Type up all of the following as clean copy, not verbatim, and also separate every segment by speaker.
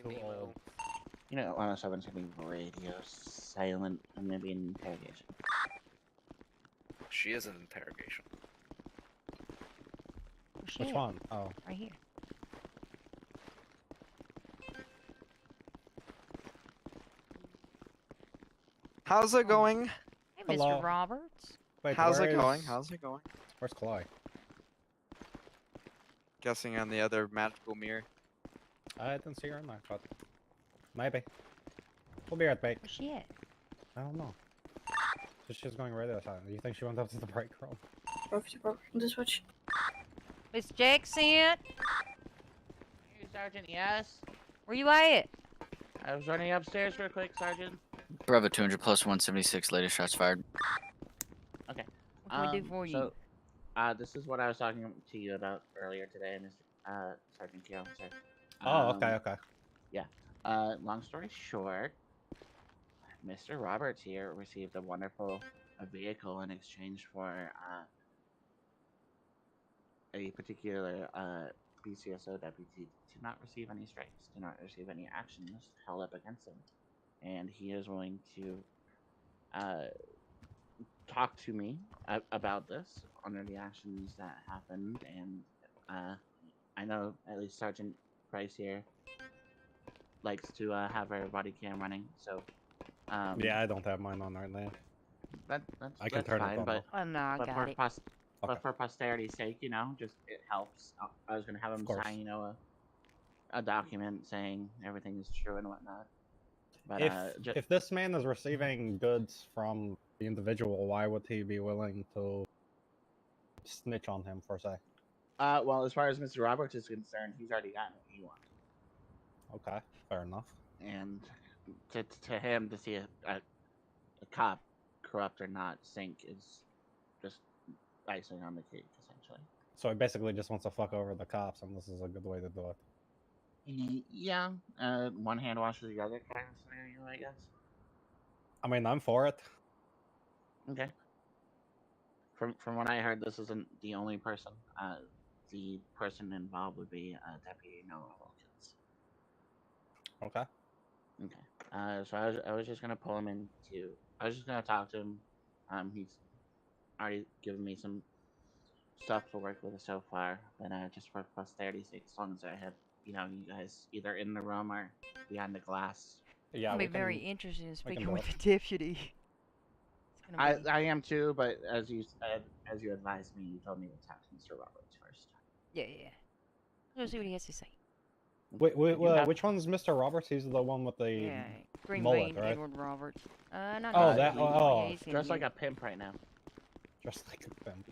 Speaker 1: Too old.
Speaker 2: You know, honestly, I'm gonna be radio silent and maybe an interrogation.
Speaker 3: She is an interrogation.
Speaker 1: Which one? Oh.
Speaker 4: Right here.
Speaker 5: How's it going?
Speaker 4: Hey,
Speaker 1: Hello.
Speaker 4: Mr. Roberts.
Speaker 1: Wait,
Speaker 5: How's it
Speaker 1: where
Speaker 5: going?
Speaker 1: is-
Speaker 5: How's it going?
Speaker 1: Where's Chloe?
Speaker 5: Guessing on the other magical mirror.
Speaker 1: I didn't see her in there, but maybe. We'll be right back.
Speaker 4: Where's she at?
Speaker 1: I don't know. She's going radio silent. Do you think she went up to the break room?
Speaker 6: The switch.
Speaker 4: Miss Jackson?
Speaker 7: Hey, Sergeant, yes?
Speaker 4: Where you at?
Speaker 7: I was running upstairs real quick, Sergeant.
Speaker 8: Bravo 200 plus 176, latest shots fired.
Speaker 7: Okay.
Speaker 4: What can we do for you?
Speaker 7: So, this is what I was talking to you about earlier today, Mr. Sergeant Kyo, sir.
Speaker 1: Oh, okay.
Speaker 7: Yeah. Long story short, Mr. Roberts here received a wonderful vehicle in exchange for a particular BCSO deputy to not receive any strikes, to not receive any actions held up against him. And he is willing to talk to me about this under the actions that happened. And I know at least Sergeant Price here likes to have her body cam running, so
Speaker 1: Yeah, I don't have mine on right now.
Speaker 7: that's
Speaker 1: I can
Speaker 7: that's
Speaker 1: turn it
Speaker 7: fine,
Speaker 1: on,
Speaker 7: but
Speaker 4: Oh, no, I
Speaker 7: but
Speaker 4: got
Speaker 7: for
Speaker 4: it.
Speaker 7: but for posterity's sake, you know, just it helps. I was gonna have him
Speaker 1: course.
Speaker 7: sign, you know, a document saying everything is true and whatnot. But
Speaker 1: If this man is receiving goods from the individual, why would he be willing to snitch on him, per se?
Speaker 7: well, as far as Mr. Roberts is concerned, he's already gotten what he wants,
Speaker 1: Okay, fair enough.
Speaker 7: and to him to see a cop, corrupt or not, sink is just icing on the cake, essentially.
Speaker 1: So he basically just wants to fuck over the cops, and this is a good way to do it.
Speaker 7: Yeah, one hand washes the other kind of scenario, I guess.
Speaker 1: I mean, I'm for it.
Speaker 7: Okay. From what I heard, this isn't the only person. The person involved would be Deputy N.Wilkins.
Speaker 1: Okay.
Speaker 7: Okay. So I was just gonna pull him into. I was just gonna talk to him. He's already given me some stuff to work with so far, but just for posterity's sake, as long as I have, you know, you guys either in the room or behind the glass.
Speaker 1: Yeah,
Speaker 4: I'll be
Speaker 1: we
Speaker 4: very
Speaker 1: can-
Speaker 4: interested in
Speaker 1: can
Speaker 4: speaking
Speaker 1: do
Speaker 4: with
Speaker 1: it.
Speaker 4: the deputy. It's gonna be...
Speaker 7: I am too, but as you said, as you advised me, you told me to talk to Mr. Roberts first.
Speaker 4: Yeah. Let's see what he has to say.
Speaker 1: Wait,
Speaker 7: You have-
Speaker 1: which one's Mr. Roberts? He's the one with the...
Speaker 4: Yeah, Green
Speaker 1: mullet,
Speaker 4: Lane,
Speaker 1: right?
Speaker 4: Edward Roberts. Not
Speaker 1: Oh,
Speaker 4: him.
Speaker 1: that-
Speaker 4: Yeah,
Speaker 1: oh.
Speaker 4: he's in
Speaker 7: Dressed like
Speaker 4: here.
Speaker 7: a pimp right now.
Speaker 1: Just like a pimp.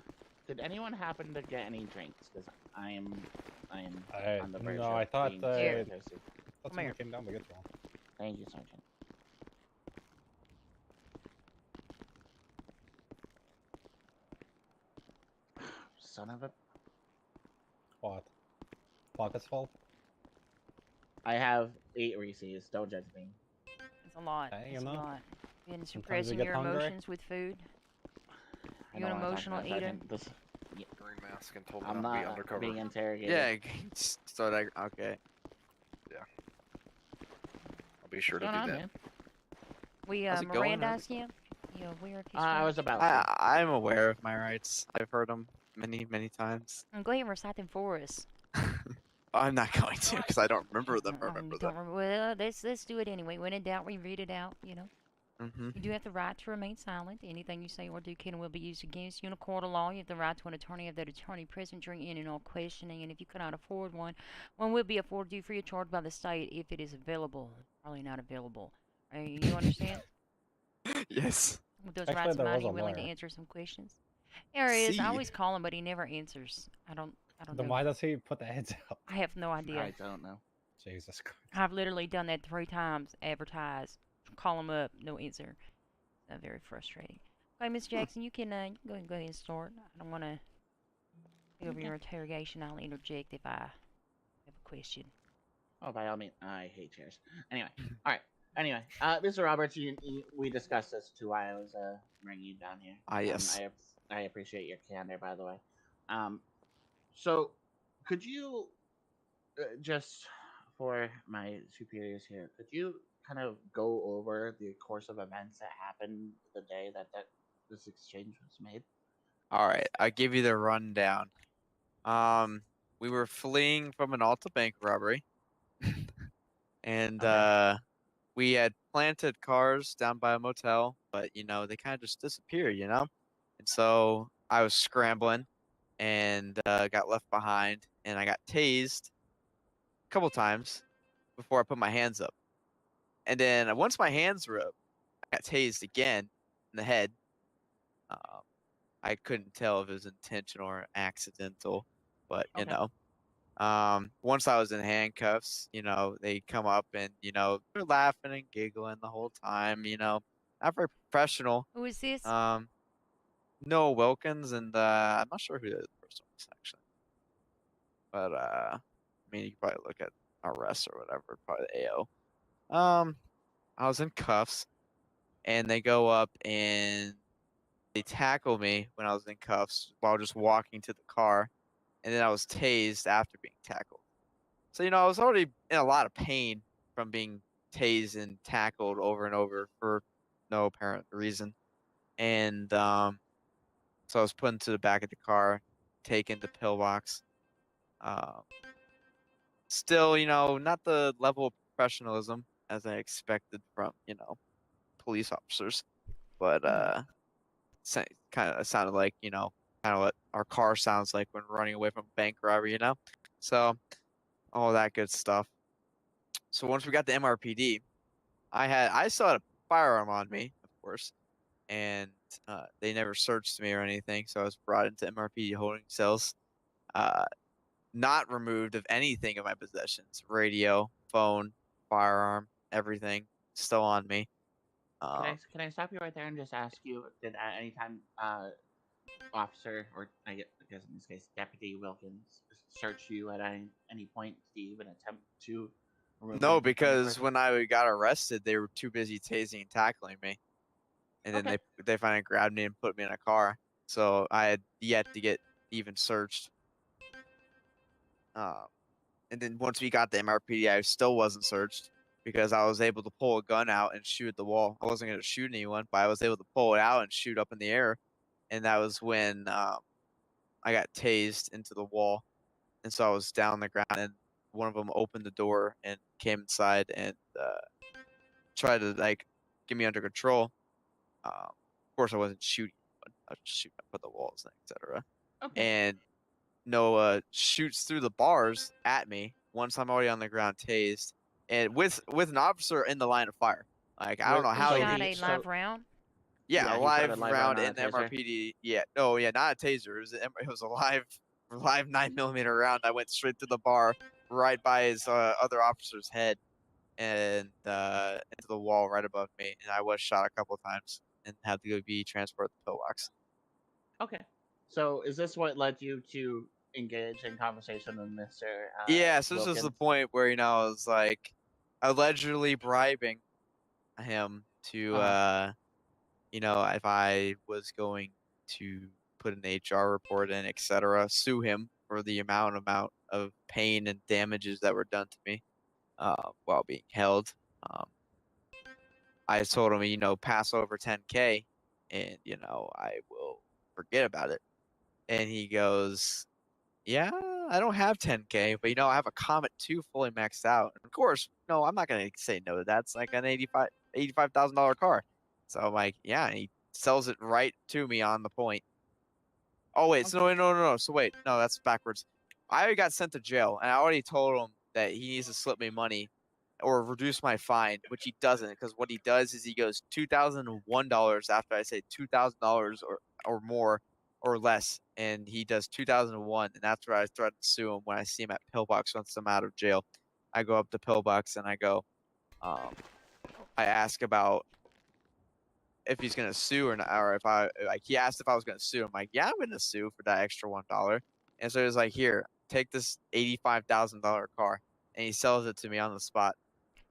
Speaker 7: Did anyone happen to get any drinks? Because I am
Speaker 1: I-
Speaker 7: on the verge
Speaker 1: no,
Speaker 7: of
Speaker 1: I thought
Speaker 7: being
Speaker 4: Here.
Speaker 7: super thirsty.
Speaker 1: That's
Speaker 4: Come
Speaker 1: when
Speaker 4: here.
Speaker 1: we came down to get you one.
Speaker 7: Thank you, Sergeant. Son of a...
Speaker 1: What? Pockets full?
Speaker 7: I have 8 Reese's. Don't judge me.
Speaker 4: It's a lot.
Speaker 1: Hey, you
Speaker 4: It's a
Speaker 1: know,
Speaker 4: lot. Been
Speaker 1: sometimes you
Speaker 4: suppressing
Speaker 1: get
Speaker 4: your
Speaker 1: hungry.
Speaker 4: emotions with food.
Speaker 7: I
Speaker 4: You an
Speaker 7: don't wanna talk
Speaker 4: emotional
Speaker 7: about
Speaker 4: eater?
Speaker 7: Sergeant. This,
Speaker 3: Wearing mask and told me
Speaker 7: I'm
Speaker 3: not to be
Speaker 7: not
Speaker 3: undercover.
Speaker 7: being interrogated.
Speaker 5: Yeah, so that, okay.
Speaker 3: I'll be sure
Speaker 7: What's
Speaker 3: to do
Speaker 7: going on,
Speaker 3: that.
Speaker 7: man?
Speaker 4: We
Speaker 5: How's it going?
Speaker 4: Mirandized you. You aware of his
Speaker 7: I
Speaker 4: rights?
Speaker 7: was about to.
Speaker 5: I'm aware of my rights. I've heard them many times.
Speaker 4: Go ahead and recite them for us.
Speaker 5: I'm not going to because I don't remember them.
Speaker 4: You
Speaker 5: Remember
Speaker 4: don't
Speaker 5: them.
Speaker 4: remember? Well, let's do it anyway. When in doubt, we read it out. You know.
Speaker 5: Mm-hmm.
Speaker 4: You do have the right to remain silent. Anything you say or do can and will be used against you in a court of law. You have the right to an attorney of that attorney present during any and all questioning. And if you cannot afford one, one will be afforded you free of charge by the state if it is available. Probably not available. You understand?
Speaker 5: Yes.
Speaker 4: With those
Speaker 1: Actually,
Speaker 4: rights in
Speaker 1: there
Speaker 4: mind,
Speaker 1: was
Speaker 4: are
Speaker 1: a
Speaker 4: you willing to
Speaker 1: lawyer.
Speaker 4: answer some questions? There he is. I
Speaker 5: See.
Speaker 4: always call him, but he never answers. I don't
Speaker 1: Then
Speaker 4: know.
Speaker 1: why does he put the heads out?
Speaker 4: I have no idea.
Speaker 7: I don't know.
Speaker 1: Jesus Christ.
Speaker 4: I've literally done that 3 times. Advertise, call him up, no answer. Very frustrating. Okay, Miss Jackson, you can go ahead and start. I don't want to take over your interrogation. I'll interject if I have a question.
Speaker 7: Oh, by all means, I hate chairs. Anyway, all right. Anyway, Mr. Roberts, we discussed this too while I was bringing you down here.
Speaker 5: Yes.
Speaker 7: I appreciate your candor, by the way. So could you just for my superiors here, could you kind of go over the course of events that happened the day that this exchange was made?
Speaker 5: All right, I'll give you the rundown. We were fleeing from an Alta bank robbery, and
Speaker 7: Okay.
Speaker 5: we had planted cars down by a motel, but they kind of just disappeared, And so I was scrambling and got left behind, and I got tased a couple times before I put my hands up. And then once my hands were up, I got tased again in the head. Um, I couldn't tell if it was intentional or accidental, but
Speaker 7: Okay.
Speaker 5: once I was in handcuffs, they come up and they're laughing and giggling the whole time. Not very professional.
Speaker 4: Who is this?
Speaker 5: N.Wilkins and I'm not sure who the other person was actually, but I mean you can probably look at arrests or whatever, probably the AO. I was in cuffs, and they go up and they tackle me when I was in cuffs while just walking to the car, and then I was tased after being tackled. So I was already in a lot of pain from being tased and tackled over and over for no apparent reason, and so I was put into the back of the car, taken to pillbox. Um, Still, not the level of professionalism as I expected from police officers, but kind of sounded like kind of what our car sounds like when running away from a bank robbery, So all that good stuff. So once we got the MRPD, I still had a firearm on me, of course, and they never searched me or anything. So I was brought into MRPD holding cells, not removed of anything of my possessions: radio, phone, firearm, everything still on me.
Speaker 7: Can I stop you right there and just ask you, did at any time officer, or I guess in this case Deputy Wilkins, search you at any point to even attempt to remove
Speaker 5: No,
Speaker 7: anything from your
Speaker 5: because
Speaker 7: person?
Speaker 5: when I got arrested, they were too busy tasing and tackling me, and then
Speaker 7: Okay.
Speaker 5: they finally grabbed me and put me in a car. So I had yet to get even searched. And then once we got the MRPD, I still wasn't searched because I was able to pull a gun out and shoot at the wall. I wasn't going to shoot anyone, but I was able to pull it out and shoot up in the air. And that was when I got tased into the wall. And so I was down on the ground, and one of them opened the door and came inside and tried to get me under control. Of course, I wasn't shooting anyone. I was just shooting up at the walls, etc.
Speaker 7: Okay.
Speaker 5: And Noah shoots through the bars at me once I'm already on the ground, tased, and with an officer in the line of fire. Like I don't know
Speaker 7: With,
Speaker 4: He
Speaker 5: how
Speaker 7: so
Speaker 5: he
Speaker 4: shot
Speaker 5: didn't.
Speaker 4: a
Speaker 7: he
Speaker 4: live
Speaker 7: so
Speaker 4: round.
Speaker 5: Yeah, a
Speaker 7: he shot
Speaker 5: live
Speaker 7: a live
Speaker 5: round
Speaker 7: round on
Speaker 5: in
Speaker 7: a
Speaker 5: the
Speaker 7: taser.
Speaker 5: MRPD. Yeah, no, yeah, not a taser. It was a live 9mm round. I went straight to the bar, right by his other officer's head, and into the wall right above me. And I was shot a couple times and had to go be transported to pillbox.
Speaker 7: Okay. So is this what led you to engage in conversation with Mr.
Speaker 5: Yeah, so this was the
Speaker 7: Wilkins?
Speaker 5: point where I was like allegedly bribing him to if I was going to put an HR report in, etc., sue him for the amount of pain and damages that were done to me while being held. Um, I told him, pass over 10K, and I will forget about it. And he goes, yeah, I don't have 10K, but I have a Comet 2 fully maxed out. And of course, no, I'm not gonna say no to that. It's like an $85,000 car. So I'm like, yeah, and he sells it right to me on the point. Oh wait, so no. So wait, no, that's backwards. I already got sent to jail, and I already told him that he needs to slip me money or reduce my fine, which he doesn't, because what he does is he goes $2,001 after I say $2,000 or more or less, and he does 2001, and that's where I threaten to sue him when I see him at Pillbox once I'm out of jail. I go up to Pillbox and I go, I ask about if he's gonna sue or not, or if I like. He asked if I was gonna sue. I'm like, yeah, I'm gonna sue for that extra $1. And so he's like, here, take this $85,000 car, and he sells it to me on the spot.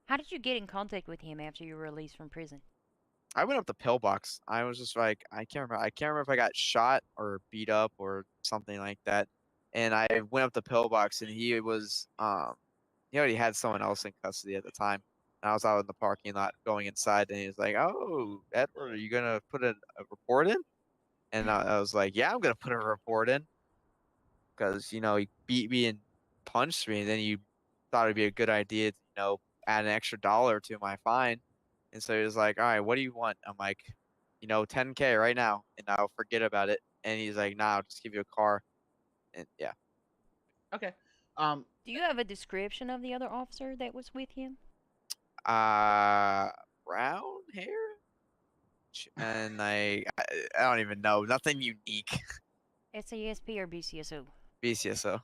Speaker 4: How did you get in contact with him after you were released from prison?
Speaker 5: I went up to Pillbox. I was just like, I can't remember. I can't remember if I got shot or beat up or something like that. And I went up to Pillbox, and he was he already had someone else in custody at the time. And I was out in the parking lot going inside, and he was like, "Oh, Edward, are you gonna put a report in?" And I was like, "Yeah, I'm gonna put a report in, because he beat me and punched me, and then you thought it'd be a good idea to add an extra dollar to my fine." And so he was like, "All right, what do you want?" I'm like, 10K right now, and I'll forget about it. And he's like, "Nah, I'll just give you a car." And yeah.
Speaker 7: Okay.
Speaker 4: Do you have a description of the other officer that was with him?
Speaker 5: Brown hair, and I don't even know, nothing unique.
Speaker 4: SASP or BCSO?
Speaker 5: BCSO.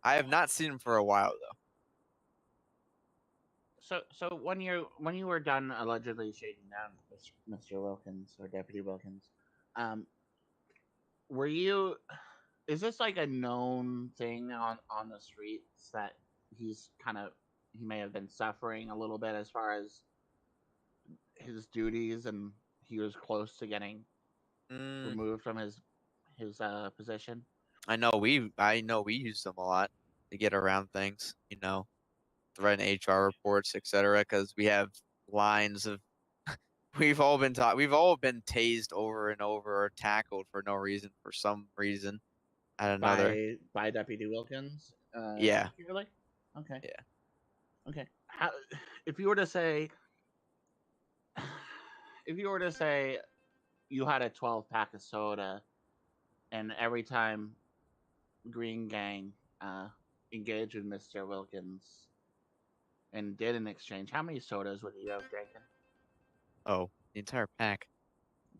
Speaker 5: I have not seen him for a while though.
Speaker 7: So when you were done allegedly shaking down Mr. Wilkins or Deputy Wilkins, were you? Is this like a known thing on the streets that he may have been suffering a little bit as far as his duties, and he was close to getting removed from his position?
Speaker 5: I know we use them a lot to get around things, writing HR reports, etc. Because we have lines of we've all been tased over and over or tackled for no reason, for some reason at another.
Speaker 7: By Deputy Wilkins.
Speaker 5: Yeah.
Speaker 7: Particularly? Okay.
Speaker 5: Yeah.
Speaker 7: Okay. If you were to say you had a 12-pack of soda, and every time Green Gang engaged with Mr. Wilkins and did an exchange, how many sodas would you have drinking?
Speaker 5: Oh, the entire pack.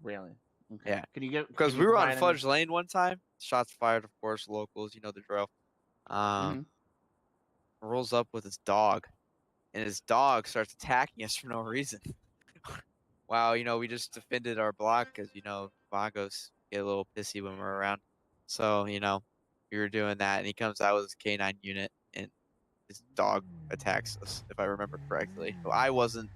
Speaker 7: Really? Okay.
Speaker 5: Yeah.
Speaker 7: Because
Speaker 5: we were on Fudge Lane one time. Shots fired, of course. Locals, you know the drill. Rolls up with his dog, and his dog starts attacking us for no reason. Wow, we just defended our block because Vagos get a little pissy when we're around. So we were doing that, and he comes out with his K9 unit, and his dog attacks us, if I remember correctly. Well, I wasn't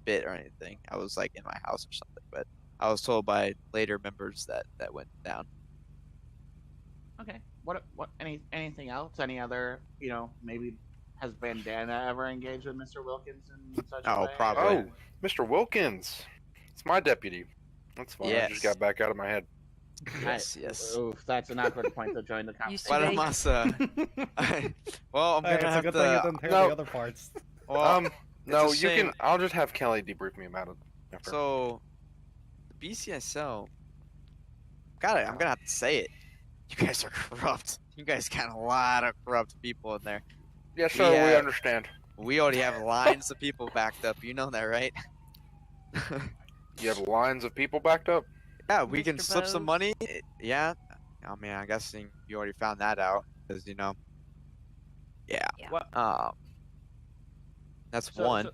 Speaker 5: bit or anything. I was like in my house or something, but I was told by later members that went down.
Speaker 7: Okay. What anything else? Any other, maybe has Bandana ever engaged with Mr. Wilkins in such a way?
Speaker 5: Probably.
Speaker 3: Oh, Mr. Wilkins. It's my deputy. That's fine. I just got back out of my head.
Speaker 5: Yes.
Speaker 7: Oof, that's an awkward point to join the
Speaker 4: Used
Speaker 7: conversation.
Speaker 4: to be.
Speaker 5: Well, I'm
Speaker 1: Hey,
Speaker 5: gonna
Speaker 1: it's a
Speaker 5: have
Speaker 1: good thing you didn't hear
Speaker 3: No.
Speaker 1: the other parts.
Speaker 5: Well,
Speaker 3: No,
Speaker 5: it's a
Speaker 3: you
Speaker 5: shame.
Speaker 3: can. I'll just have Kelly debrief me about it. After.
Speaker 5: So, the BCSO. I'm gonna have to say it. You guys are corrupt. You guys got a lot of corrupt people in there.
Speaker 3: Yes, sir. We understand.
Speaker 5: We already have lines of people backed up. You know that, right?
Speaker 3: You have lines of people backed up.
Speaker 5: Yeah, we can
Speaker 4: Mr.
Speaker 5: slip some
Speaker 4: Bose?
Speaker 5: money. Yeah. I mean, I'm guessing you already found that out because Yeah.
Speaker 4: Yeah.
Speaker 7: What?
Speaker 5: That's
Speaker 7: So-
Speaker 5: one.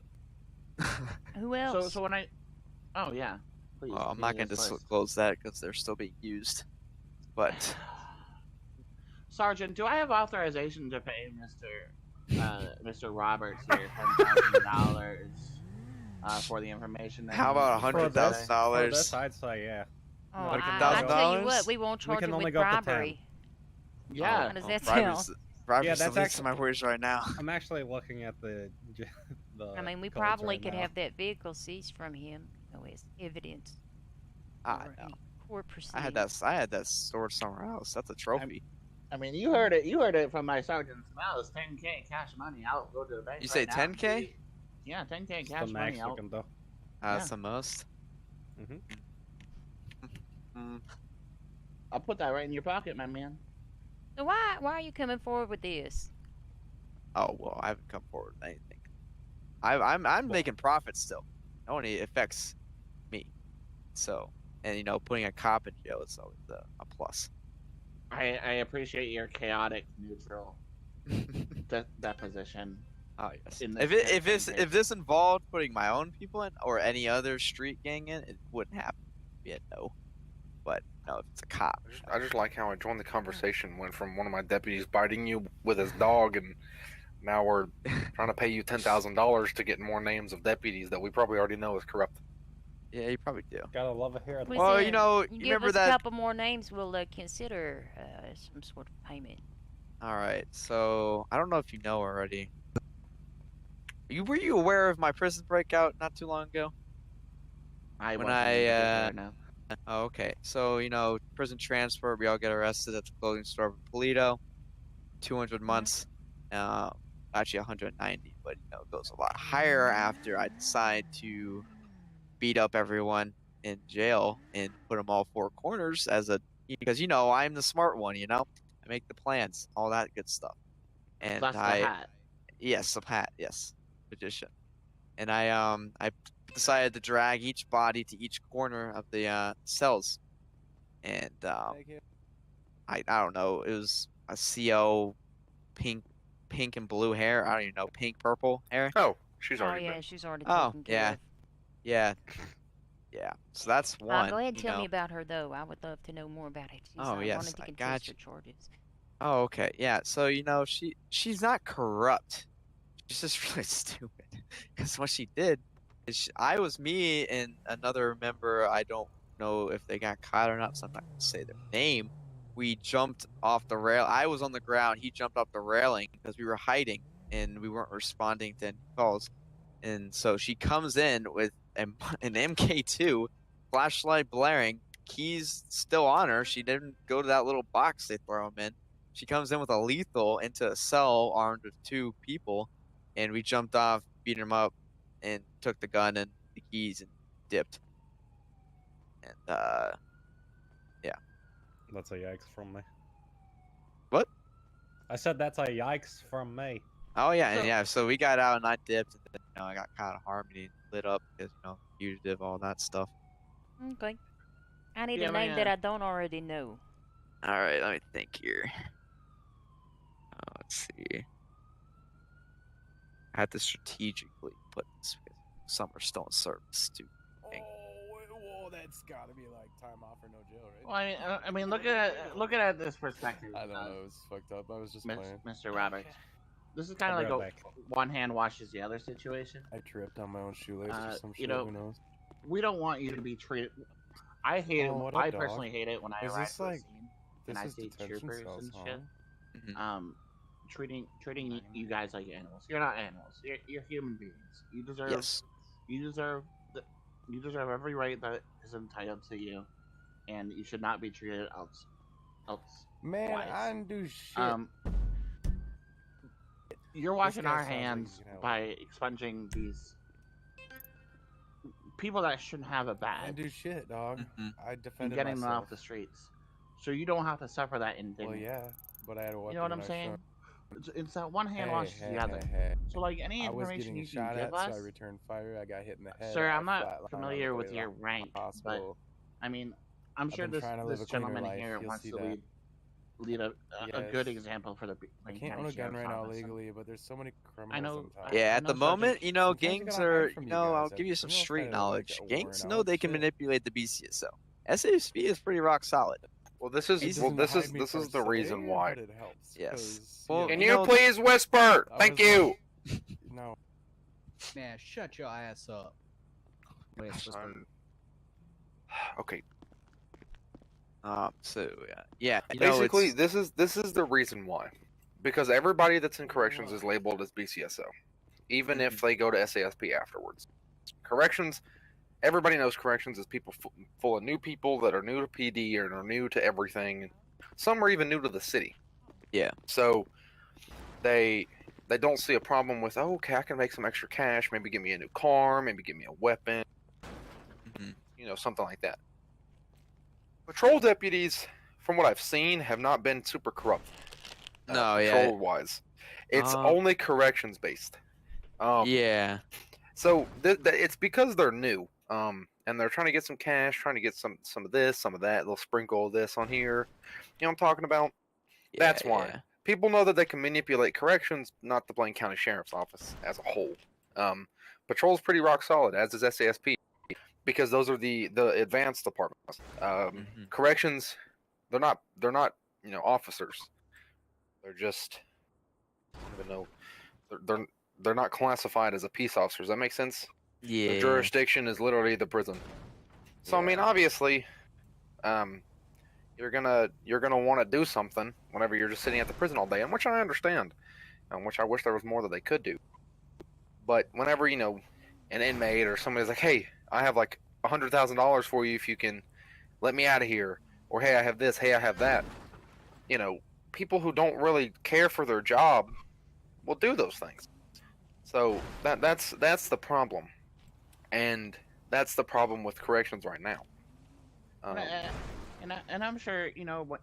Speaker 4: Who else?
Speaker 7: So when I, oh yeah, please.
Speaker 5: Well, I'm not
Speaker 7: give me
Speaker 5: going to
Speaker 7: this list.
Speaker 5: disclose that because they're still being used. But
Speaker 7: Sergeant, do I have authorization to pay Mr. Roberts here $10,000 for the information? That
Speaker 5: how about
Speaker 7: he
Speaker 1: For this,
Speaker 5: $100,000?
Speaker 1: I'd say yeah.
Speaker 4: Oh,
Speaker 1: Like
Speaker 4: I tell you
Speaker 5: $1,000?
Speaker 4: what, we won't charge
Speaker 1: can
Speaker 4: him
Speaker 1: only
Speaker 4: with
Speaker 1: go up to 10.
Speaker 4: bribery.
Speaker 7: Yeah.
Speaker 4: How does that
Speaker 5: Bribery's
Speaker 4: sound?
Speaker 5: bribery's
Speaker 1: Yeah,
Speaker 5: the
Speaker 1: that's
Speaker 5: least of my
Speaker 1: actually-
Speaker 5: worries right now.
Speaker 1: I'm actually looking at the.
Speaker 4: I mean, we
Speaker 1: codes
Speaker 4: probably
Speaker 1: right
Speaker 4: could
Speaker 1: now.
Speaker 4: have that vehicle seized from him, as evidence.
Speaker 5: I
Speaker 4: for
Speaker 5: know.
Speaker 4: any court
Speaker 5: I had that stored somewhere else. That's a trophy.
Speaker 7: I mean, you heard it from my sergeant's mouth. 10K cash money. I'll go to the bank.
Speaker 5: You
Speaker 7: right
Speaker 5: say
Speaker 7: now.
Speaker 5: 10K?
Speaker 7: Yeah, 10K
Speaker 1: It's
Speaker 7: cash
Speaker 1: the
Speaker 7: money.
Speaker 1: max
Speaker 7: I'll,
Speaker 1: we can do.
Speaker 5: That's
Speaker 7: Yeah.
Speaker 5: the most.
Speaker 7: I'll put that right in your pocket, my man.
Speaker 4: So why are you coming forward with this?
Speaker 5: Oh well, I haven't come forward with anything. I'm making profits still. It only affects me. So, and putting a cop in jail is always a plus.
Speaker 7: I appreciate your chaotic neutral deposition.
Speaker 5: Oh yes.
Speaker 7: In
Speaker 5: If
Speaker 7: this
Speaker 5: if this involved putting my own people in or any other street gang in, it wouldn't happen. Be a no. But no, if it's a cop.
Speaker 3: I just like how I joined the conversation. Went from one of my deputies biting you with his dog, and now we're trying to pay you $10,000 to get more names of deputies that we probably already know is corrupt.
Speaker 5: Yeah, you probably do.
Speaker 1: Gotta love it here.
Speaker 5: Well,
Speaker 4: Listen,
Speaker 5: you
Speaker 4: give
Speaker 5: remember
Speaker 4: us
Speaker 5: that-
Speaker 4: a couple more names, we'll consider some sort of payment.
Speaker 5: All right. So I don't know if you know already. Were you aware of my prison breakout not too long ago?
Speaker 7: I
Speaker 5: When
Speaker 7: wasn't in particular, no.
Speaker 5: Oh, okay. So prison transport. We all get arrested at the clothing store in Polito. 200 months. Actually 190, but it goes a lot higher after I decide to beat up everyone in jail and put them all four corners because I'm the smart one. I make the plans, all that good stuff. And
Speaker 7: Plus the hat.
Speaker 5: yes, the hat, yes, magician. And I decided to drag each body to each corner of the cells, and I don't know, it was a CO pink and blue hair. I don't even know, pink purple hair.
Speaker 3: Oh, she's
Speaker 4: Oh
Speaker 3: already
Speaker 4: yeah,
Speaker 3: been.
Speaker 4: she's already
Speaker 5: Oh
Speaker 4: taken care
Speaker 5: yeah,
Speaker 4: of.
Speaker 5: yeah, yeah. So that's one.
Speaker 4: Go ahead and tell me about her though. I would love to know more about it. She's
Speaker 5: Oh yes,
Speaker 4: wanting to
Speaker 5: I
Speaker 4: contest
Speaker 5: got
Speaker 4: her
Speaker 5: you.
Speaker 4: charges.
Speaker 5: Oh okay, yeah. So she's not corrupt. She's just really stupid. Because what she did is me and another member. I don't know if they got caught or not, so I'm not gonna say their name. We jumped off the rail. I was on the ground. He jumped off the railing because we were hiding and we weren't responding to any calls. And so she comes in with an MK2, flashlight blaring, keys still on her. She didn't go to that little box they throw them in. She comes in with a lethal into a cell armed with two people, and we jumped off, beat him up, and took the gun and the keys and dipped. And yeah.
Speaker 1: That's a yikes from me.
Speaker 5: What?
Speaker 1: I said that's a yikes from me.
Speaker 5: Oh yeah,
Speaker 7: So-
Speaker 5: and yeah. So we got out and I dipped, and then I got caught in Harmony and lit up because fugitive, all that stuff.
Speaker 4: Okay. I need
Speaker 7: Yeah,
Speaker 4: a name
Speaker 7: man.
Speaker 4: that I don't already know.
Speaker 5: All right, let me think here. Let's see. I had to strategically put this because some are still in service too.
Speaker 9: Well, that's gotta be like time off or no jail, right?
Speaker 7: Well, I mean, look at it this perspective.
Speaker 9: I don't know, it was fucked up. I was just playing.
Speaker 7: Mr. Roberts. This is kind
Speaker 1: I'll
Speaker 7: of
Speaker 1: be
Speaker 7: like
Speaker 1: right
Speaker 7: a
Speaker 1: back.
Speaker 7: one hand washes the other situation.
Speaker 9: I tripped on my own shoelace or some
Speaker 7: you
Speaker 9: shit,
Speaker 7: know,
Speaker 9: who knows?
Speaker 7: We don't want you to be treated. I hate
Speaker 9: Oh,
Speaker 7: it.
Speaker 9: what a
Speaker 7: I
Speaker 9: dog.
Speaker 7: personally hate it when I
Speaker 9: Is
Speaker 7: arrive
Speaker 9: this
Speaker 7: to a
Speaker 9: like-
Speaker 7: scene
Speaker 9: This
Speaker 7: and I
Speaker 9: is
Speaker 7: see
Speaker 9: detention
Speaker 7: troopers
Speaker 9: cells,
Speaker 7: and
Speaker 9: huh?
Speaker 7: shit. Treating you guys like animals. You're not animals. You're human beings. You deserve.
Speaker 5: Yes.
Speaker 7: You deserve. You deserve every right that is entitled to you, and you should not be treated else.
Speaker 9: Man,
Speaker 7: Wise.
Speaker 9: I didn't do shit.
Speaker 7: You're washing
Speaker 9: guy
Speaker 7: our
Speaker 9: sounds like
Speaker 7: hands
Speaker 9: you can help.
Speaker 7: by expunging these people that shouldn't have a
Speaker 9: I
Speaker 7: badge
Speaker 9: didn't do shit, dog.
Speaker 5: Mhm.
Speaker 9: I
Speaker 7: and
Speaker 9: defended
Speaker 7: getting them
Speaker 9: myself.
Speaker 7: off the streets, so you don't have to suffer that
Speaker 9: Well,
Speaker 7: indignity.
Speaker 9: yeah, but I had a weapon.
Speaker 7: You know what I'm
Speaker 9: and I
Speaker 7: saying?
Speaker 9: shot-
Speaker 7: It's that one hand
Speaker 9: Hey,
Speaker 7: washes
Speaker 9: hey,
Speaker 7: the other.
Speaker 9: hey.
Speaker 7: So, like, any
Speaker 9: I was
Speaker 7: information
Speaker 9: getting
Speaker 7: you can
Speaker 9: shot
Speaker 7: give
Speaker 9: at,
Speaker 7: us,
Speaker 9: so I returned fire. I got hit in the head.
Speaker 7: sir,
Speaker 9: I
Speaker 7: I'm not
Speaker 9: flatlined on the
Speaker 7: familiar with
Speaker 9: way
Speaker 7: your
Speaker 9: to the
Speaker 7: rank, but
Speaker 9: hospital.
Speaker 7: I mean, I'm
Speaker 9: I've
Speaker 7: sure
Speaker 9: been trying to live
Speaker 7: this
Speaker 9: a cleaner
Speaker 7: gentleman
Speaker 9: life.
Speaker 7: here
Speaker 9: You'll
Speaker 7: wants
Speaker 9: see
Speaker 7: to
Speaker 9: that.
Speaker 7: lead a good
Speaker 9: Yes.
Speaker 7: example for the
Speaker 9: I
Speaker 7: Blaine
Speaker 9: can't
Speaker 7: County
Speaker 9: own a gun
Speaker 7: Sheriff's
Speaker 9: right now
Speaker 7: Office.
Speaker 9: legally, but there's so many criminals
Speaker 7: I know-
Speaker 9: in town.
Speaker 5: Yeah,
Speaker 7: I
Speaker 5: at the
Speaker 7: know
Speaker 5: moment,
Speaker 7: Sergeant-
Speaker 9: Sometimes you
Speaker 5: gangs
Speaker 9: gotta
Speaker 5: are,
Speaker 9: hide from you guys.
Speaker 5: I'll give you some
Speaker 9: Criminals
Speaker 5: street
Speaker 9: kinda, like,
Speaker 5: knowledge.
Speaker 9: wearing
Speaker 5: Gangs
Speaker 9: out
Speaker 5: know they can
Speaker 9: shit.
Speaker 5: manipulate the BCSO. SASP is pretty rock solid.
Speaker 3: Well, this is
Speaker 9: It
Speaker 3: well,
Speaker 9: doesn't
Speaker 3: this
Speaker 9: hide
Speaker 3: is
Speaker 9: me
Speaker 3: this
Speaker 9: per
Speaker 3: is the reason
Speaker 9: se,
Speaker 3: why.
Speaker 9: but it helps,
Speaker 5: Yes.
Speaker 9: 'cause,
Speaker 5: Well,
Speaker 3: Can
Speaker 5: you
Speaker 3: you
Speaker 5: know-
Speaker 3: please whisper?
Speaker 9: I
Speaker 3: Thank
Speaker 9: was
Speaker 3: you.
Speaker 9: No.
Speaker 10: Man, shut your ass up.
Speaker 3: Okay.
Speaker 5: So yeah. You know,
Speaker 3: Basically,
Speaker 5: it's-
Speaker 3: this is the reason why, because everybody that's in corrections is labeled as BCSO, even if they go to SASP afterwards. Corrections, everybody knows corrections is people full of new people that are new to PD or are new to everything. Some are even new to the city.
Speaker 5: Yeah.
Speaker 3: So they don't see a problem with, oh, okay, I can make some extra cash, maybe give me a new car, maybe give me a weapon,
Speaker 5: Mhm.
Speaker 3: Something like that. Patrol deputies, from what I've seen, have not been super corrupt.
Speaker 5: No, yeah.
Speaker 3: Patrol wise, it's only corrections based.
Speaker 5: Yeah.
Speaker 3: So it's because they're new, and they're trying to get some cash, trying to get some of this, some of that. They'll sprinkle this on here. You know what I'm talking about? That's why.
Speaker 5: Yeah.
Speaker 3: People know that they can manipulate corrections, not the Blaine County Sheriff's Office as a whole. Patrol's pretty rock solid, as is SASP, because those are the advanced departments.
Speaker 5: Mhm.
Speaker 3: Corrections, they're not officers. They're just, I don't even know. They're not classified as a peace officer. Does that make sense?
Speaker 5: Yeah.
Speaker 3: Their jurisdiction is literally the prison. So I mean,
Speaker 5: Yeah.
Speaker 3: obviously, you're gonna want to do something whenever you're just sitting at the prison all day, and which I understand, and which I wish there was more that they could do. But whenever an inmate or somebody's like, "Hey, I have like $100,000 for you if you can let me out of here," or "Hey, I have this," "Hey, I have that," people who don't really care for their job will do those things. So that's the problem, and that's the problem with corrections right now.
Speaker 7: And I'm sure what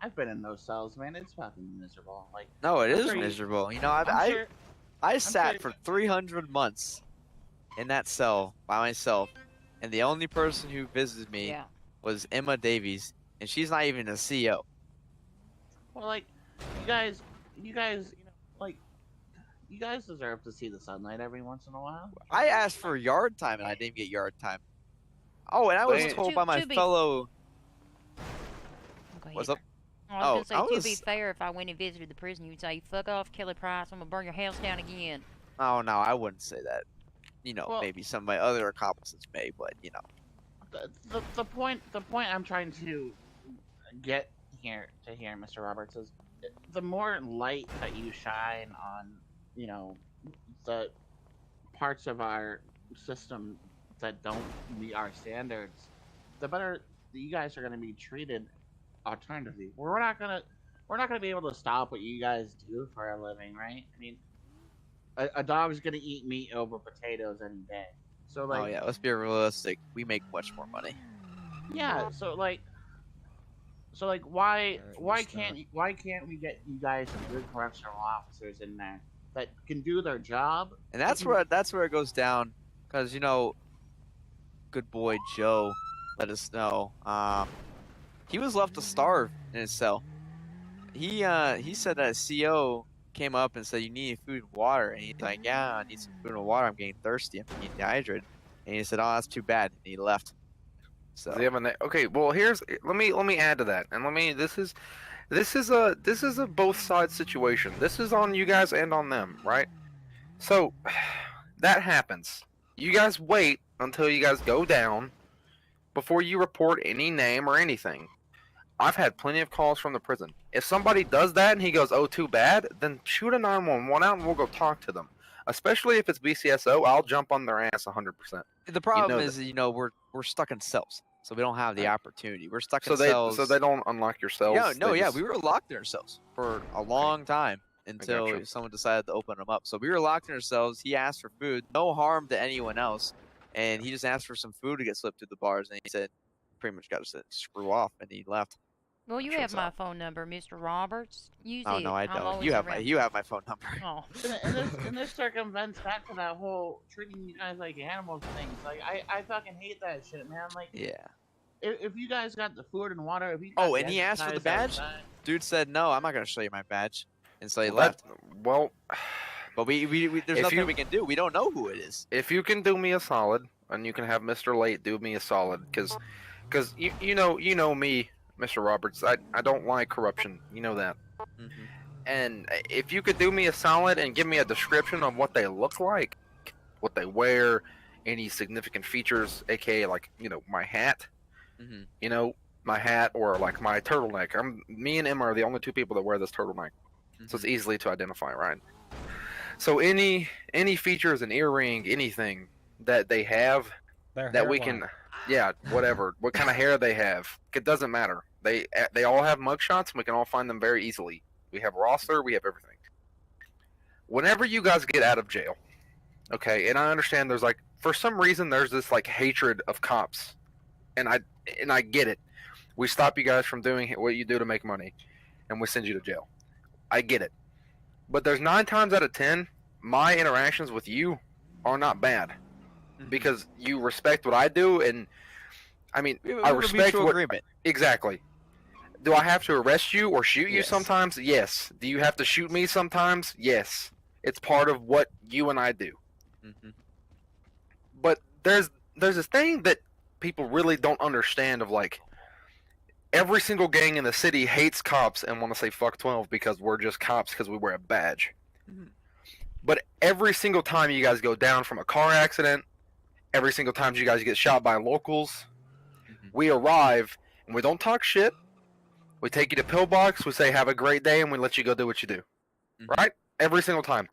Speaker 7: I've been in those cells, man. It's fucking miserable. Like
Speaker 5: No, it
Speaker 7: I'm
Speaker 5: is
Speaker 7: sure
Speaker 5: miserable.
Speaker 7: I'm
Speaker 5: I sat
Speaker 7: sure-
Speaker 5: for 300 months in that cell by myself, and the only person who visited me
Speaker 4: Yeah.
Speaker 5: was Emma Davies, and she's not even a CO.
Speaker 7: Well, like you guys, like you guys deserve to see the sunlight every once in a while.
Speaker 5: I asked for yard time, and I didn't get yard time. Oh, and I was
Speaker 3: They-
Speaker 5: told
Speaker 4: To-
Speaker 5: by my
Speaker 4: to be-
Speaker 5: fellow.
Speaker 4: Go
Speaker 5: What's
Speaker 4: ahead.
Speaker 5: up?
Speaker 4: I was
Speaker 5: Oh,
Speaker 4: gonna say,
Speaker 5: I
Speaker 4: to be
Speaker 5: was-
Speaker 4: fair, if I went and visited the prison, you'd say, "Fuck off, Kelly Price. I'm gonna burn your house down again."
Speaker 5: Oh no, I wouldn't say that.
Speaker 7: Well-
Speaker 5: Maybe some of my other accomplices may, but
Speaker 7: The point I'm trying to get here, Mr. Roberts, is the more light that you shine on, the parts of our system that don't meet our standards, the better you guys are going to be treated. Alternatively, we're not gonna be able to stop what you guys do for a living, right? I mean, a dog's gonna eat meat over potatoes any day. So like,
Speaker 5: oh yeah, let's be realistic. We make much more money.
Speaker 7: yeah. So like, why can't we get you guys some good correctional officers in there that can do their job?
Speaker 5: And that's where it goes down, because good boy Joe let us know. He was left to starve in his cell. He said that a CO came up and said, "You need food and water," and he's like, "Yeah, I need some food and water. I'm getting thirsty. I'm getting dehydrated." And he said, "Oh, that's too bad," and he left. So
Speaker 3: Does he have okay, well, let me add to that, and this is a both sides situation. This is on you guys and on them, right? So that happens. You guys wait until you guys go down before you report any name or anything. I've had plenty of calls from the prison. If somebody does that and he goes, "Oh, too bad," then shoot a 911 out and we'll go talk to them. Especially if it's BCSO, I'll jump on their ass 100%.
Speaker 5: the problem
Speaker 3: know
Speaker 5: is, we're stuck in cells, so we don't have the
Speaker 3: Right.
Speaker 5: opportunity. We're stuck
Speaker 3: So
Speaker 5: in
Speaker 3: they
Speaker 5: cells.
Speaker 3: so they don't unlock your cells.
Speaker 5: Yeah, no,
Speaker 3: they
Speaker 5: yeah,
Speaker 3: just-
Speaker 5: we were locked in ourselves for a long time until
Speaker 3: gotcha.
Speaker 5: someone decided to open them up. So we were locked in ourselves. He asked for food, no harm to anyone else, and he just asked for some food to get slipped through the bars, and he said, pretty much got to screw off, and he left.
Speaker 4: Well, you
Speaker 5: Sure,
Speaker 4: have
Speaker 5: so.
Speaker 4: my phone number, Mr. Roberts. Use
Speaker 5: Oh
Speaker 4: it.
Speaker 5: no, I
Speaker 4: I'm
Speaker 5: don't.
Speaker 4: always
Speaker 5: You have
Speaker 4: around.
Speaker 5: my phone number.
Speaker 4: Oh.
Speaker 7: And this circumvents back to that whole treating you guys like animals things. Like I fucking hate that shit, man. Like
Speaker 5: Yeah.
Speaker 7: if you guys got the food and water, if you got
Speaker 5: Oh,
Speaker 7: the
Speaker 5: and he asked for the
Speaker 7: exercise
Speaker 5: badge?
Speaker 7: outside-
Speaker 5: Dude said, "No, I'm not gonna show you my badge," and so he
Speaker 3: Well,
Speaker 5: left.
Speaker 3: well,
Speaker 5: But we there's
Speaker 3: if
Speaker 5: nothing
Speaker 3: you-
Speaker 5: we can do. We don't know who it is.
Speaker 3: if you can do me a solid, and you can have Mr. Late do me a solid, because you know me, Mr. Roberts. I don't like corruption. You know that. And if you could do me a solid and give me a description of what they look like, what they wear, any significant features, aka like my hat, my hat or like my turtleneck. Me and Emma are the only two people that wear this turtleneck, so it's easily to identify, right? So any features, an earring, anything that they have
Speaker 1: Their
Speaker 3: that we can,
Speaker 1: hairline.
Speaker 3: whatever, what kind of hair they have, it doesn't matter. They all have mugshots, and we can all find them very easily. We have roster, we have everything. Whenever you guys get out of jail, okay, and I understand there's like, for some reason there's this like hatred of cops, and I get it. We stop you guys from doing what you do to make money, and we send you to jail. I get it. But there's 9 times out of 10, my interactions with you are not bad, because you respect what I do, and I mean,
Speaker 5: We
Speaker 3: I
Speaker 5: have a
Speaker 3: respect
Speaker 5: mutual
Speaker 3: what
Speaker 5: agreement.
Speaker 3: exactly. Do I have to arrest you or shoot you
Speaker 5: Yes.
Speaker 3: sometimes? Yes. Do you have to shoot me sometimes? Yes. It's part of what you and I do. But there's this thing that people really don't understand of like, every single gang in the city hates cops and want to say fuck 12 because we're just cops because we wear a badge. But every single time you guys go down from a car accident, every single time you guys get shot by locals, we arrive and we don't talk shit. We take you to pillbox. We say have a great day, and we let you go do what you do. Right? Every single time.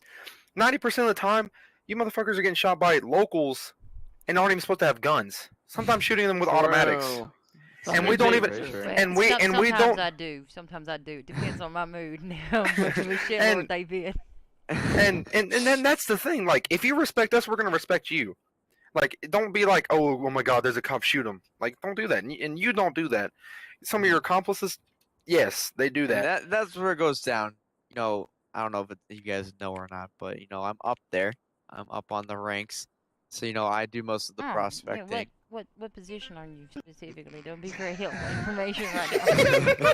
Speaker 3: 90% of the time, you motherfuckers are getting shot by locals and aren't even supposed to have guns. Sometimes shooting them with automatics. And we don't even. And we
Speaker 4: Sometimes
Speaker 3: don't.
Speaker 4: I do. Sometimes I do. Depends on my mood and how much of a shitlord they've been.
Speaker 3: And then that's the thing. Like, if you respect us, we're gonna respect you. Like, don't be like, oh my God, there's a cop, shoot him. Like, don't do that. And you don't do that. Some of your accomplices, yes, they do that.
Speaker 5: And that's where it goes down. You know, I don't know if you guys know or not, but you know, I'm up there. I'm up on the ranks. So you know, I do most of the prospecting.
Speaker 4: What position are you specifically? Don't be very helpful information right now.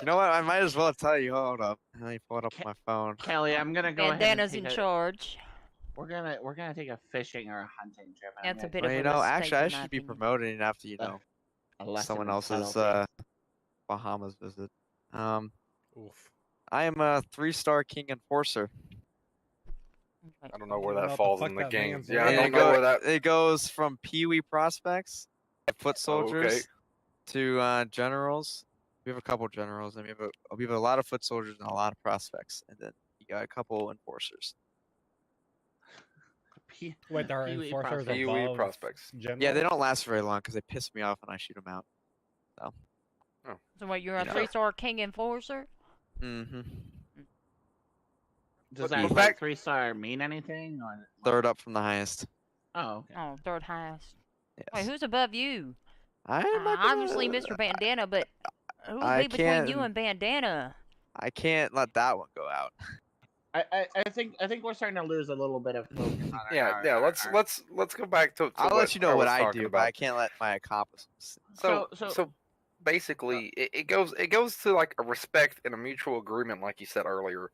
Speaker 5: You know what? I might as well tell you. Hold up. Let me pull it up on my phone.
Speaker 7: Kelly, I'm gonna go
Speaker 4: Bandana's
Speaker 7: ahead and
Speaker 4: in charge.
Speaker 7: We're gonna take a fishing or a hunting trip.
Speaker 4: That's a bit
Speaker 5: Well,
Speaker 4: of a
Speaker 5: you know,
Speaker 4: mistake,
Speaker 5: actually, I
Speaker 4: in my
Speaker 5: should be
Speaker 4: opinion.
Speaker 5: promoted after you know someone else's Bahamas visit.
Speaker 9: Oof.
Speaker 5: I am a 3-star king enforcer.
Speaker 3: I don't know where
Speaker 1: What
Speaker 3: that
Speaker 1: the
Speaker 3: falls
Speaker 1: fuck
Speaker 3: in the
Speaker 1: that
Speaker 3: game.
Speaker 1: means,
Speaker 3: Yeah, I
Speaker 5: And
Speaker 3: don't know where that.
Speaker 5: it goes from Pee-wee prospects, foot soldiers,
Speaker 3: okay.
Speaker 5: to generals. We have a couple generals, and we have a lot of foot soldiers and a lot of prospects, and then you got a couple enforcers.
Speaker 1: Wait, there are
Speaker 7: Pee-wee
Speaker 1: enforcers
Speaker 7: prospects.
Speaker 3: Pee-wee
Speaker 1: above
Speaker 3: prospects.
Speaker 1: generals?
Speaker 5: Yeah, they don't last very long because they piss me off when I shoot them out. So.
Speaker 4: So what, you're a
Speaker 5: You know.
Speaker 4: 3-star king enforcer?
Speaker 5: Mm-hmm.
Speaker 7: Does
Speaker 3: But
Speaker 7: that
Speaker 3: back-
Speaker 7: 3-star mean anything? Or
Speaker 5: Third up from the highest.
Speaker 7: Oh, okay.
Speaker 4: Oh, third highest.
Speaker 5: Yes.
Speaker 4: Wait, who's above you?
Speaker 5: I'm not
Speaker 4: Obviously
Speaker 5: gonna-
Speaker 4: Mr. Bandana, but who would
Speaker 5: I
Speaker 4: be between you
Speaker 5: can't-
Speaker 4: and Bandana?
Speaker 5: I can't let that one go out.
Speaker 7: I think we're starting to lose a little bit of focus on our,
Speaker 3: Yeah. Let's go back to.
Speaker 5: I'll let you know what
Speaker 3: was
Speaker 5: I
Speaker 3: talking
Speaker 5: do,
Speaker 3: about.
Speaker 5: but I can't let my accomplices.
Speaker 3: So basically, it goes to like a respect and a mutual agreement, like you said earlier.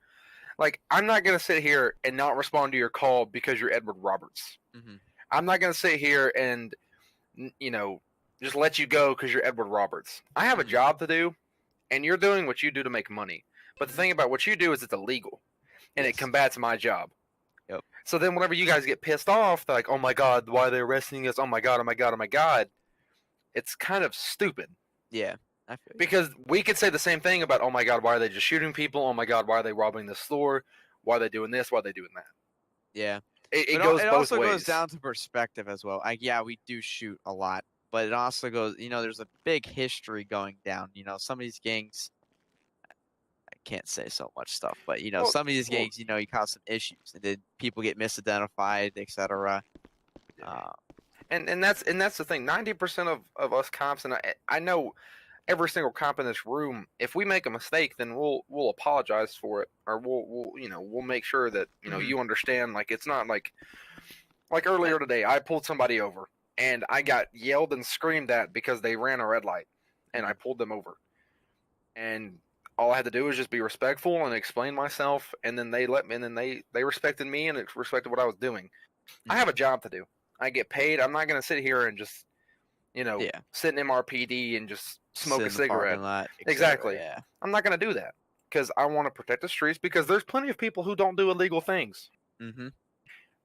Speaker 3: Like, I'm not gonna sit here and not respond to your call because you're Edward Roberts.
Speaker 5: Mhm.
Speaker 3: I'm not gonna sit here and just let you go because you're Edward Roberts. I have a job to do, and you're doing what you do to make money. But the thing about what you do is it's illegal, and it combats my job.
Speaker 5: Yep.
Speaker 3: So then, whenever you guys get pissed off, they're like, "Oh my God, why are they arresting us? Oh my God, oh my God, oh my God!" It's kind of stupid.
Speaker 5: Yeah, I feel you.
Speaker 3: Because we could say the same thing about, oh my God, why are they just shooting people? Oh my God, why are they robbing the store? Why are they doing this? Why are they doing that?
Speaker 5: Yeah.
Speaker 3: It
Speaker 5: But
Speaker 3: goes
Speaker 5: it
Speaker 3: both
Speaker 5: also
Speaker 3: ways.
Speaker 5: goes down to perspective as well. Yeah, we do shoot a lot, but it also goes, there's a big history going down. Some of these gangs, I can't say so much stuff, but
Speaker 3: Well,
Speaker 5: some of these gangs, you cause some issues, and then people get misidentified, etc.
Speaker 3: And that's the thing. 90% of us cops, and I know every single cop in this room, if we make a mistake, then we'll apologize for it, or we'll make sure that you understand. Like, it's not like earlier today, I pulled somebody over and I got yelled and screamed at because they ran a red light, and I pulled them over, and all I had to do was just be respectful and explain myself, and then they let me, and then they respected me and respected what I was doing. I have a job to do. I get paid. I'm not gonna sit here and just sit in MRPD and just smoke
Speaker 5: Sit
Speaker 3: a
Speaker 5: in the parking
Speaker 3: cigarette.
Speaker 5: lot, etc.,
Speaker 3: Exactly.
Speaker 5: yeah.
Speaker 3: I'm not gonna do that because I want to protect the streets, because there's plenty of people who don't do illegal things.
Speaker 5: Mm-hmm.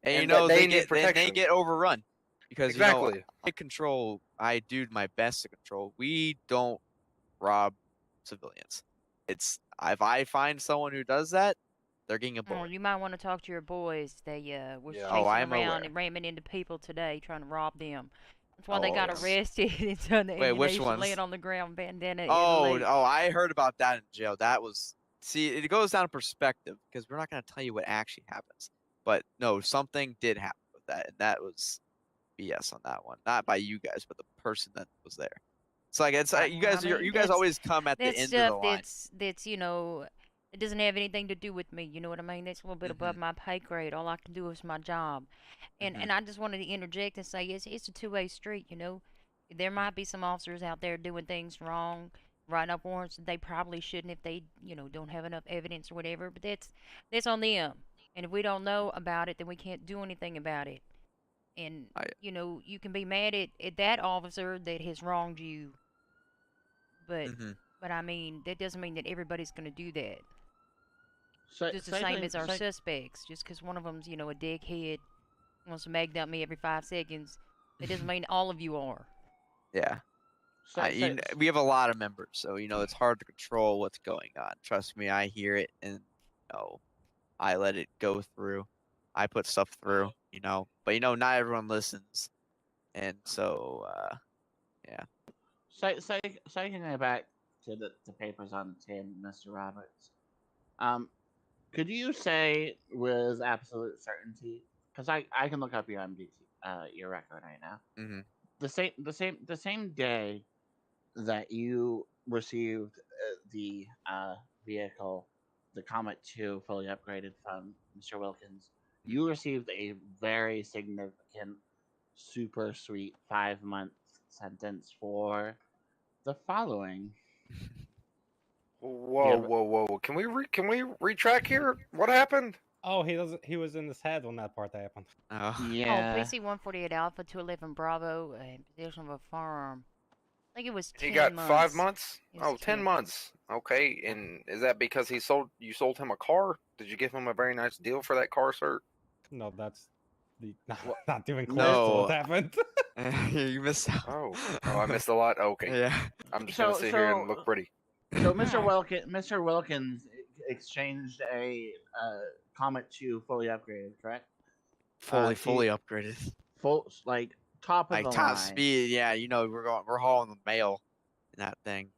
Speaker 3: And
Speaker 5: And
Speaker 3: they
Speaker 5: they
Speaker 3: need protection.
Speaker 5: get overrun because
Speaker 3: Exactly.
Speaker 5: I do my best to control. We don't rob civilians. It's if I find someone who does that, they're getting a
Speaker 4: Oh,
Speaker 5: bullet.
Speaker 4: you might want to talk to your boys. They were
Speaker 3: Yeah.
Speaker 4: chasing
Speaker 5: Oh, I'm
Speaker 4: around
Speaker 5: aware.
Speaker 4: and ramming into people today, trying to rob them. That's why they
Speaker 5: Oh,
Speaker 4: got
Speaker 5: yes.
Speaker 4: arrested. It's on the
Speaker 5: Wait, which
Speaker 4: ammunition
Speaker 5: ones?
Speaker 4: laying on the ground, bandana. in
Speaker 5: Oh,
Speaker 4: leg.
Speaker 5: I heard about that in jail. That was it goes down to perspective because we're not going to tell you what actually happens. But no, something did happen with that, and that was BS on that one. Not by you guys, but the person that was there. It's like you guys
Speaker 4: I mean,
Speaker 5: you guys
Speaker 4: that's-
Speaker 5: always come at the
Speaker 4: That's
Speaker 5: end of
Speaker 4: stuff
Speaker 5: the line.
Speaker 4: that's it doesn't have anything to do with me. You know what I mean? That's a little bit above my pay grade. All I can do is my job. And I just wanted to interject and say it's a two-way street. There might be some officers out there doing things wrong, writing up warrants that they probably shouldn't if they don't have enough evidence or whatever. But that's on them. And if we don't know about it, then we can't do anything about it. And you can be mad at that officer that has wronged you, but I mean that doesn't mean that everybody's going to do that. Just the same as our suspects. Just because one of them's a dickhead, wants to mag dump me every 5 seconds, it doesn't mean all of you are.
Speaker 5: Yeah. We have a lot of members, so it's hard to control what's going on. Trust me, I hear it, and I let it go through. I put stuff through, but not everyone listens, and so yeah.
Speaker 7: So I can go back to the papers on the tin, Mr. Roberts. Could you say with absolute certainty? Because I can look up your your record right now.
Speaker 5: Mm-hmm.
Speaker 7: The same day that you received the vehicle, the Comet 2 fully upgraded from Mr. Wilkins, you received a very significant, super sweet 5-month sentence for the following.
Speaker 3: Whoa! Can we retrack here? What happened?
Speaker 1: Oh, he was in his head when that part happened.
Speaker 5: Oh.
Speaker 7: Yeah.
Speaker 4: Oh, PC 148 Alpha 211 Bravo, in possession of a firearm. I think it was 10
Speaker 3: He got
Speaker 4: months.
Speaker 3: 5 months.
Speaker 4: It was
Speaker 3: 10 months. Okay, and is that because you sold him a car? Did you give him a very nice deal for that car, sir?
Speaker 1: No, that's not even close to
Speaker 5: No.
Speaker 1: what happened.
Speaker 5: You missed out.
Speaker 3: Oh, I missed a lot. Okay,
Speaker 5: Yeah.
Speaker 3: I'm just gonna sit here and look pretty.
Speaker 7: So Mr. Wilkins exchanged a Comet 2 fully upgraded, correct?
Speaker 5: Fully upgraded.
Speaker 7: Full, like top of
Speaker 5: Like
Speaker 7: the
Speaker 5: top
Speaker 7: line.
Speaker 5: speed, yeah. We're hauling the mail in that thing.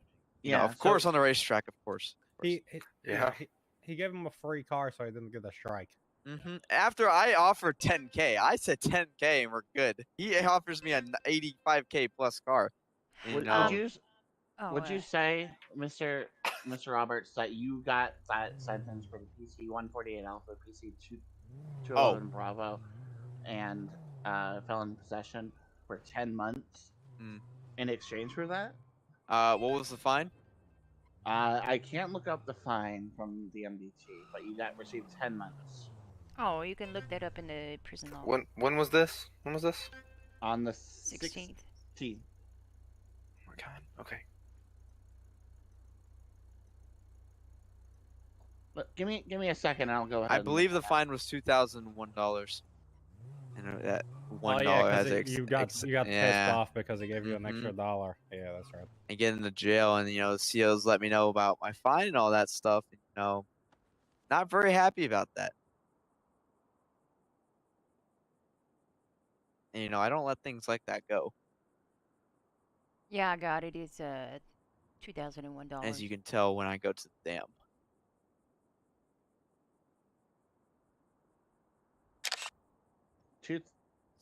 Speaker 7: Yeah,
Speaker 5: of course on the racetrack, of course.
Speaker 1: He
Speaker 3: Yeah.
Speaker 1: he gave him a free car, so he didn't get a strike.
Speaker 5: Mm-hmm. After I offered 10K, I said 10K and we're good. He offers me an 85K plus car.
Speaker 7: Would you say, Mr. Roberts, that you got that sentence from PC 148 Alpha, PC 211 Bravo, and felon possession for 10 months in exchange for that?
Speaker 5: What was the fine?
Speaker 7: I can't look up the fine from the MDT, but you received 10 months.
Speaker 4: Oh, you can look that up in the prison law.
Speaker 3: When was this? When was this?
Speaker 7: On the
Speaker 4: 16th.
Speaker 7: 16th.
Speaker 3: Oh my God. Okay.
Speaker 7: But give me a second, and I'll go ahead.
Speaker 5: I believe the fine was $2,001. And that $1 has
Speaker 1: you got pissed off because he gave you an extra $1. Yeah, that's right.
Speaker 5: I get into jail, and the COs let me know about my fine and all that stuff. And, not very happy about that. And, I don't let things like that go.
Speaker 4: Yeah, I got it. It's $2,001.
Speaker 5: As you can tell when I go to the dam.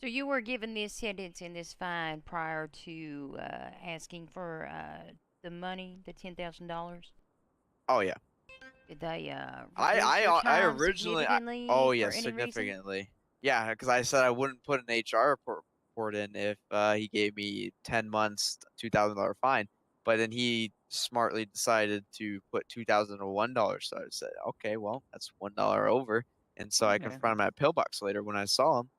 Speaker 4: So you were given this sentence and this fine prior to asking for the money, the $10,000?
Speaker 5: Oh yeah.
Speaker 4: Did they
Speaker 5: I originally
Speaker 4: for any
Speaker 5: significantly.
Speaker 4: reason?
Speaker 5: Yeah, because I said I wouldn't put an HR report in if he gave me 10 months, $2,000 fine. But then he smartly decided to put $2,001. So I said, okay, well, that's $1 over. And so I confronted him at Pillbox later when I saw him.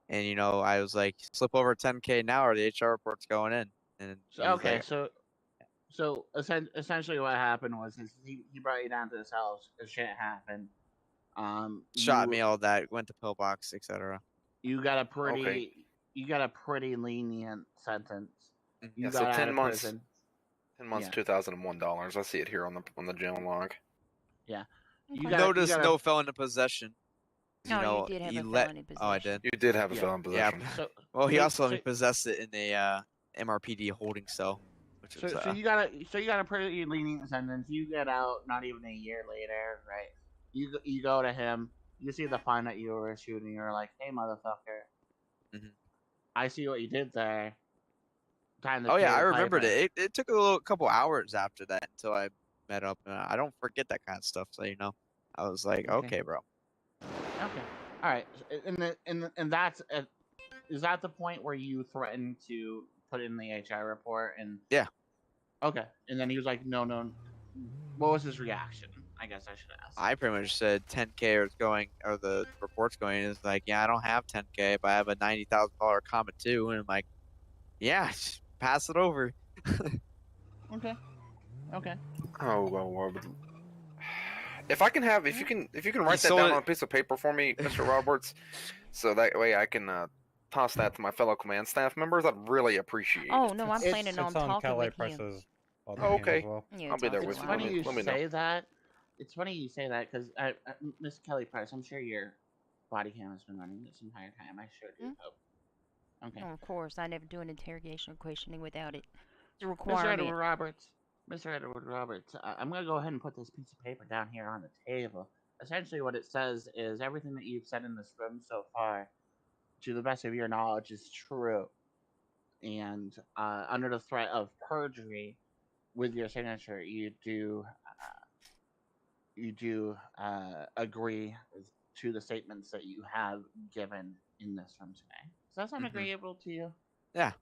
Speaker 5: And, I was like, slip over 10K now or the HR report's going in. And
Speaker 7: so essentially what happened was he brought you down to his house. Shit happened.
Speaker 5: Shot me, all that, went to Pillbox, etc.
Speaker 7: You got a pretty lenient sentence. You
Speaker 3: Yeah,
Speaker 7: got
Speaker 3: so 10 months.
Speaker 7: prison.
Speaker 3: 10 months,
Speaker 7: Yeah.
Speaker 3: $2,001. I see it here on the jail log.
Speaker 7: Yeah.
Speaker 5: Notice no felon in possession.
Speaker 4: No, you did have a felon in possession.
Speaker 5: Oh, I did.
Speaker 3: You did have a felon in possession.
Speaker 5: Yeah. Well, he also let me possess it in a MRPD holding cell. Which was,
Speaker 7: so you got a pretty lenient sentence. You get out not even a year later, right? You go to him. You see the fine that you were issued, and you're like, "Hey, motherfucker, I see what you did there." Time to
Speaker 5: oh yeah,
Speaker 7: pay
Speaker 5: I
Speaker 7: the
Speaker 5: remembered
Speaker 7: piper.
Speaker 5: it. It took a couple hours after that until I met up. I don't forget that kind of stuff, so I was like, okay bro.
Speaker 7: Okay. All right. And that's is that the point where you threatened to put in the HR report and?
Speaker 5: Yeah.
Speaker 7: Okay. And then he was like, no. What was his reaction? I guess I should ask.
Speaker 5: I pretty much said 10K or the report's going. It's like, yeah, I don't have 10K, but I have a $90,000 Comet 2, and I'm like, yeah, pass it over.
Speaker 7: Okay.
Speaker 3: Oh well. If you can write that down on a piece of paper for me, Mr. Roberts, so that way I can toss that to my fellow command staff members, I'd really appreciate
Speaker 4: Oh
Speaker 3: it.
Speaker 4: no, I'm
Speaker 7: It's-
Speaker 4: planning on
Speaker 1: It's on
Speaker 4: talking
Speaker 1: Kelly
Speaker 4: with him.
Speaker 1: Price's other
Speaker 3: Oh,
Speaker 1: team
Speaker 3: okay.
Speaker 1: as well.
Speaker 4: Yeah,
Speaker 3: I'll be there
Speaker 4: talking
Speaker 3: with
Speaker 7: It's
Speaker 3: you.
Speaker 4: with
Speaker 7: funny
Speaker 4: him.
Speaker 7: you
Speaker 3: Let me know.
Speaker 7: say that. It's funny you say that because Miss Kelly Price, I'm sure your body cam has been running this entire time. I sure do hope. Okay.
Speaker 4: Oh, of course, I never do an interrogation or questioning without it. It's a
Speaker 7: Mr.
Speaker 4: requirement.
Speaker 7: Edward Roberts. Mr. Edward Roberts, I'm going to go ahead and put this piece of paper down here on the table. Essentially, what it says is everything that you've said in this room so far, to the best of your knowledge, is true. And under the threat of perjury, with your signature, you do agree to the statements that you have given in this room today. Does that sound agreeable to you?
Speaker 5: Yeah,